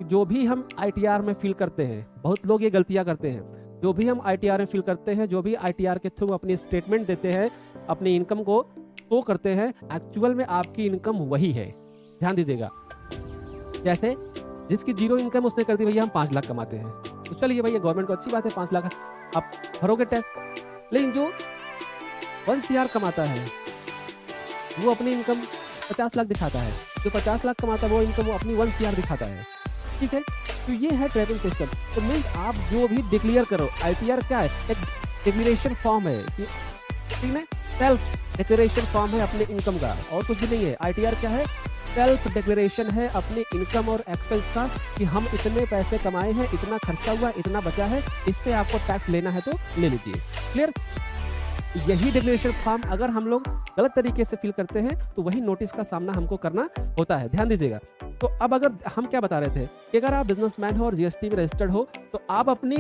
जो भी हम आईटीआर में फिल करते हैं, बहुत लोग ये गलतियां करते हैं, जो भी हम आईटीआर में फिल करते हैं, जो भी आईटीआर के थ्रू अपनी स्टेटमेंट देते हैं, अपनी इनकम को शो करते हैं, एक्चुअल में आपकी इनकम वही है। ध्यान दीजिएगा, जैसे जिसकी जीरो इनकम उसने कर दी, भैया हम 5 लाख कमाते हैं, तो चलिए भैया गवर्नमेंट को अच्छी बात है, 5 लाख आप भरोगे टैक्स। लेकिन जो 1 CR कमाता है वो अपनी इनकम 50 लाख दिखाता है, जो 50 लाख कमाता है वो इनकम वो अपनी 1 CR दिखाता है। ठीक है, तो ये है ट्रैपिंग सिस्टम। तो मीन्स आप जो भी डिक्लेयर करो, आईटीआर क्या है, एक डिक्लेरेशन फॉर्म है, ठीक है, सेल्फ डिक्लेरेशन फॉर्म है अपने इनकम का, और कुछ भी नहीं है। आईटीआर क्या है, सेल्फ डिक्लेरेशन है अपने इनकम और एक्सपेंस का, कि हम इतने पैसे कमाए हैं, इतना खर्चा हुआ, इतना बचा है, इस पे आपको टैक्स लेना है तो ले लीजिए। क्लियर? यही डिक्लेरेशन फॉर्म अगर हम लोग गलत तरीके से फिल करते हैं तो वही नोटिस का सामना हमको करना होता है। ध्यान दीजिएगा। तो अब अगर हम क्या बता रहे थे कि अगर आप बिजनेसमैन हो और जीएसटी में रजिस्टर्ड हो तो आप अपनी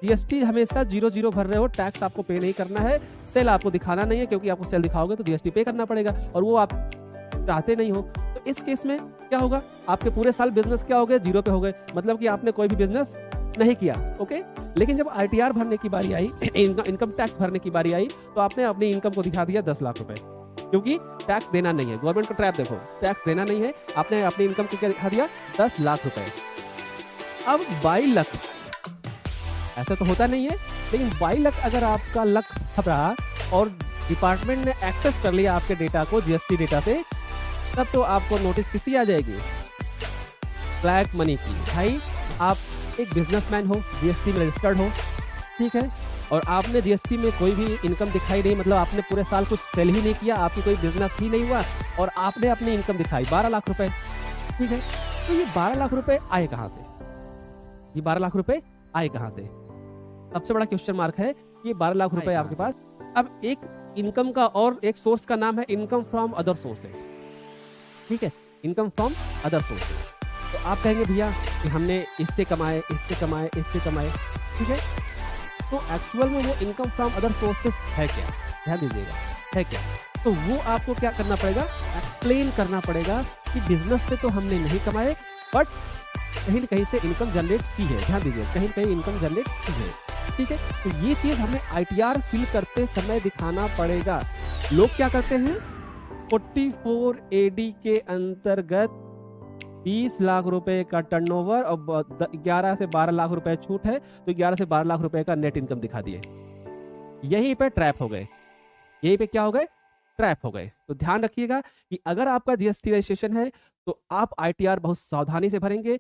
जीएसटी हमेशा 0 भर रहे हो, टैक्स आपको पे नहीं करना है, सेल आपको दिखाना नहीं है, क्योंकि आपको सेल दिखाओगे तो जीएसटी पे करना पड़ेगा और वो आप चाहते नहीं हो। तो इस केस में क्या होगा, आपके पूरे साल बिजनेस क्या हो गए, 0 पे हो गए, मतलब कि आपने कोई भी बिजनेस नहीं किया। ओके, लेकिन जब आईटीआर भरने की बारी आई, इनकम टैक्स भरने की बारी आई, तो आपने अपनी इनकम को दिखा दिया 10 लाख रुपए, क्योंकि टैक्स देना नहीं है। गवर्नमेंट का ट्रैप देखो, टैक्स देना नहीं है, आपने अपनी इनकम को क्या दिखा दिया, 10 लाख रुपए। अब 22 लाख, ऐसा तो होता नहीं है, लेकिन 22 लाख अगर आपका लक रहा और डिपार्टमेंट ने एक्सेस कर लिया आपके डेटा को, जीएसटी डेटा पे, तब तो आपको नोटिस किसी आ जाएगी, ब्लैक मनी की। भाई आप एक बिजनेसमैन हो, जीएसटी में रजिस्टर्ड हो, ठीक है, और आपने जीएसटी में कोई भी इनकम दिखाई नहीं, मतलब आपने पूरे साल कुछ सेल ही नहीं किया, आपकी कोई बिजनेस ही नहीं हुआ, और आपने अपनी इनकम दिखाई 12 लाख रुपए। ठीक है, तो ये 12 लाख रुपए आए कहाँ से, ये 12 लाख रुपए आए कहाँ से? सबसे बड़ा क्वेश्चन मार्क है, ये 12 लाख रुपए आपके पास। अब एक इनकम का और एक सोर्स का नाम है इनकम फ्रॉम अदर सोर्सेज। ठीक है, इनकम फ्रॉम अदर सोर्सेज। तो आप कहेंगे भैया कि हमने इससे कमाए, इससे कमाए, इससे कमाए, ठीक है, तो एक्चुअल में वो इनकम फ्रॉम अदर सोर्सेज है क्या? ध्यान दीजिएगा, है क्या? तो वो आपको क्या करना पड़ेगा, एक्सप्लेन करना पड़ेगा कि बिजनेस से तो हमने नहीं कमाए, बट कहीं न कहीं से इनकम जनरेट की है। ध्यान दीजिए, कहीं न कहीं इनकम जनरेट की है। ठीक है, तो ये चीज हमें आईटीआर फिल करते समय दिखाना पड़ेगा। लोग क्या करते हैं, 44 AD के अंतर्गत 20 लाख रुपए का टर्नओवर और 11 से 12 लाख रुपए छूट है, तो 11 से 12 लाख रुपए का नेट इनकम दिखा दिए। यहीं पे ट्रैप हो गए, यहीं पे क्या हो गए, ट्रैप हो गए। तो ध्यान रखिएगा कि अगर आपका जीएसटी रजिस्ट्रेशन है तो आप आईटीआर बहुत सावधानी से भरेंगे,